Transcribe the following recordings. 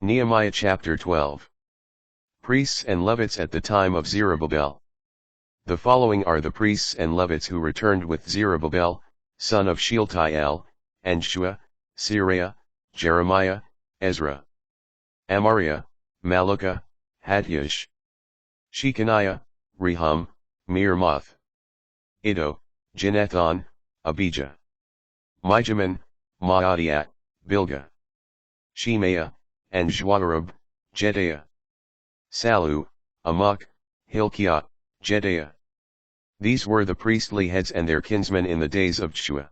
Nehemiah chapter 12. Priests and Levites at the time of Zerubbabel. The following are the priests and Levites who returned with Zerubbabel, son of Shealtiel, and Shua, Seraiah, Jeremiah, Ezra, Amariah, Maluka, Hattush, Shechaniah, Rehum, Meremoth, Iddo, Ginethon, Abijah, Mijamin, Maadiat, Bilgah, Shemaiah, and Joarib, Jedaiah, Sallu, Amok, Hilkiah, Jedaiah. These were the priestly heads and their kinsmen in the days of Shua.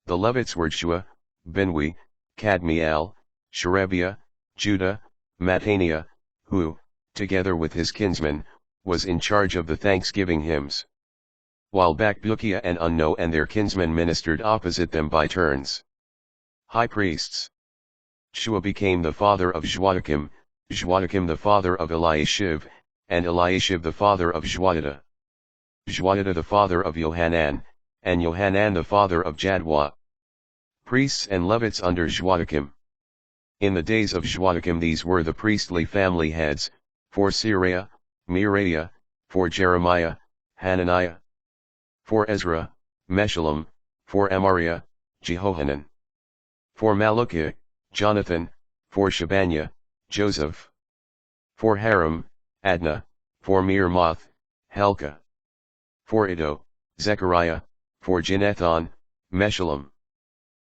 The Levites were Shua, Binwi, Kadmiel, Sherebiah, Judah, Mattaniah, who, together with his kinsmen, was in charge of the thanksgiving hymns. While Bakbukiah and Unno and their kinsmen ministered opposite them by turns. High priests. Shua became the father of Joachim, Joachim the father of Eliashib, and Eliashib the father of Joiada. Joiada the father of Johanan, and Johanan the father of Jaddua. Priests and Levites under Joachim. In the days of Joachim these were the priestly family heads, for Seraiah, Meraiah, for Jeremiah, Hananiah, for Ezra, Meshullam, for Amariah, Jehohanan, for Malukiah, Jonathan, for Shebaniah, Joseph, for Haram, Adna, for Meremoth, Helka, for Iddo, Zechariah, for Ginethon, Meshullam,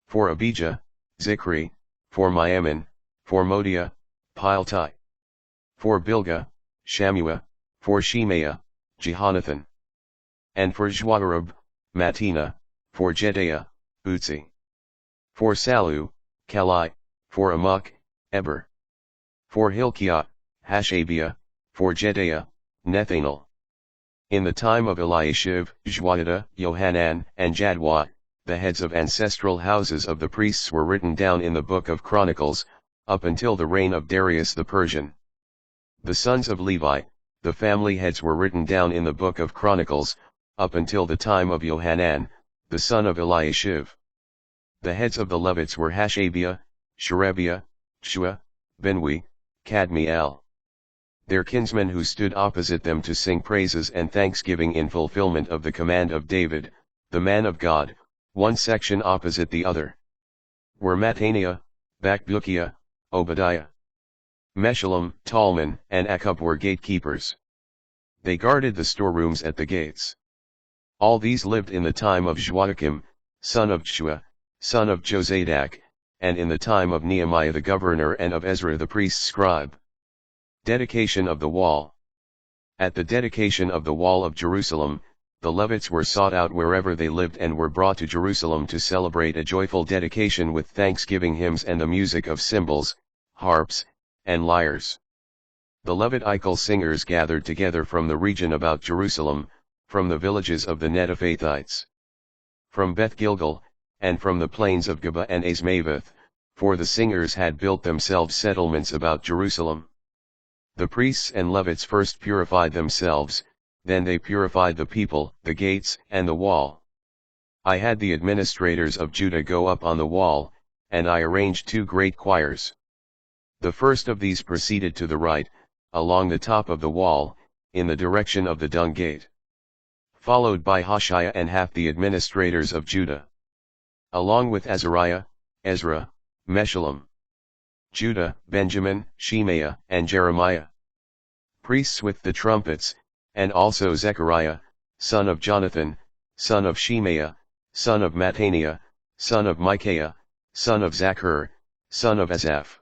for Abijah, Zichri, for Miamin, for Modiah, Piltai, for Bilgah, Shammua, for Shemaiah, Jehonathan, and for Joarib, Mattina, for Jedaiah, Utzi, for Sallu, Kalai, for Amok, Eber, for Hilkiah, Hashabiah, for Jedaiah, Nethanel. In the time of Eliashib, Joiada, Johanan, and Jaddua, the heads of ancestral houses of the priests were written down in the book of Chronicles, up until the reign of Darius the Persian. The sons of Levi, the family heads were written down in the book of Chronicles, up until the time of Johanan, the son of Eliashib. The heads of the Levites were Hashabiah, Sherebiah, Shua, Binwi, Kadmiel. Their kinsmen who stood opposite them to sing praises and thanksgiving in fulfillment of the command of David, the man of God, one section opposite the other, were Mattaniah, Bakbukiah, Obadiah, Meshullam, Talman, and Akub were gatekeepers. They guarded the storerooms at the gates. All these lived in the time of Joachim, son of Shua, son of Josadak, and in the time of Nehemiah the governor and of Ezra the priest scribe. Dedication of the wall. At the dedication of the wall of Jerusalem, the Levites were sought out wherever they lived and were brought to Jerusalem to celebrate a joyful dedication with thanksgiving hymns and the music of cymbals, harps, and lyres. The Levitical singers gathered together from the region about Jerusalem, from the villages of the Netophathites, from Beth Gilgal, and from the plains of Geba and Azmaveth, for the singers had built themselves settlements about Jerusalem. The priests and Levites first purified themselves, then they purified the people, the gates, and the wall. I had the administrators of Judah go up on the wall, and I arranged two great choirs. The first of these proceeded to the right, along the top of the wall, in the direction of the dung gate, followed by Hoshaiah and half the administrators of Judah, along with Azariah, Ezra, Meshullam, Judah, Benjamin, Shemaiah, and Jeremiah, priests with the trumpets, and also Zechariah, son of Jonathan, son of Shemaiah, son of Mattaniah, son of Micaiah, son of Zachar, son of Asaph,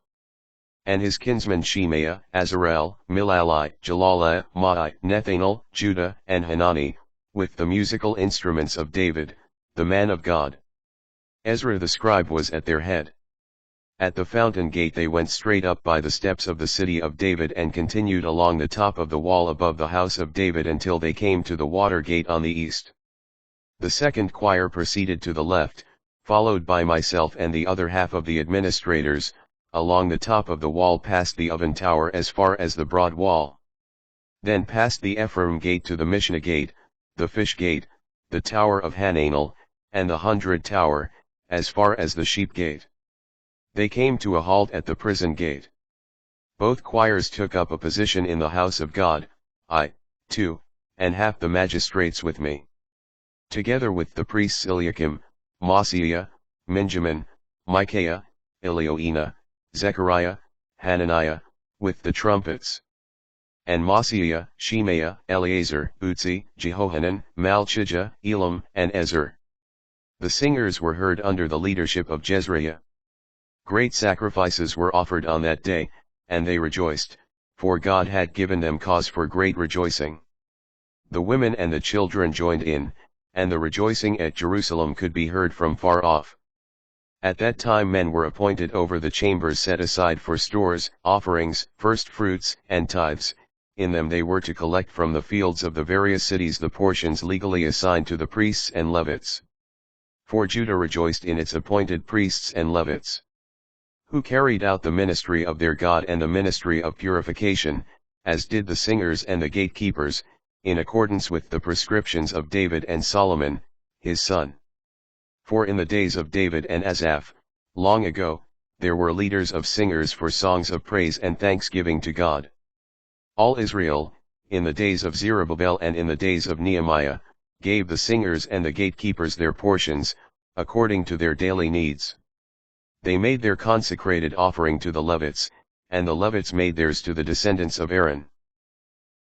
and his kinsmen Shemaiah, Azarel, Milalai, Jalali, Maai, Nethanel, Judah, and Hanani, with the musical instruments of David, the man of God. Ezra the scribe was at their head. At the fountain gate they went straight up by the steps of the city of David and continued along the top of the wall above the house of David until they came to the water gate on the east. The second choir proceeded to the left, followed by myself and the other half of the administrators, along the top of the wall past the oven tower as far as the broad wall. Then past the Ephraim gate to the Mishnah gate, the fish gate, the tower of Hananel, and the 100 tower, as far as the sheep gate. They came to a halt at the prison gate. Both choirs took up a position in the house of God, I, too, and half the magistrates with me. Together with the priests Eliakim, Maaseiah, Benjamin, Micaiah, Elioenah, Zechariah, Hananiah, with the trumpets. And Maaseiah, Shemaiah, Eleazar, Uzzi, Jehohanan, Malchijah, Elam, and Ezer. The singers were heard under the leadership of Jezreiah. Great sacrifices were offered on that day, and they rejoiced, for God had given them cause for great rejoicing. The women and the children joined in, and the rejoicing at Jerusalem could be heard from far off. At that time men were appointed over the chambers set aside for stores, offerings, first fruits, and tithes. In them they were to collect from the fields of the various cities the portions legally assigned to the priests and Levites. For Judah rejoiced in its appointed priests and Levites, who carried out the ministry of their God and the ministry of purification, as did the singers and the gatekeepers, in accordance with the prescriptions of David and Solomon, his son. For in the days of David and Asaph, long ago, there were leaders of singers for songs of praise and thanksgiving to God. All Israel, in the days of Zerubbabel and in the days of Nehemiah, gave the singers and the gatekeepers their portions, according to their daily needs. They made their consecrated offering to the Levites, and the Levites made theirs to the descendants of Aaron.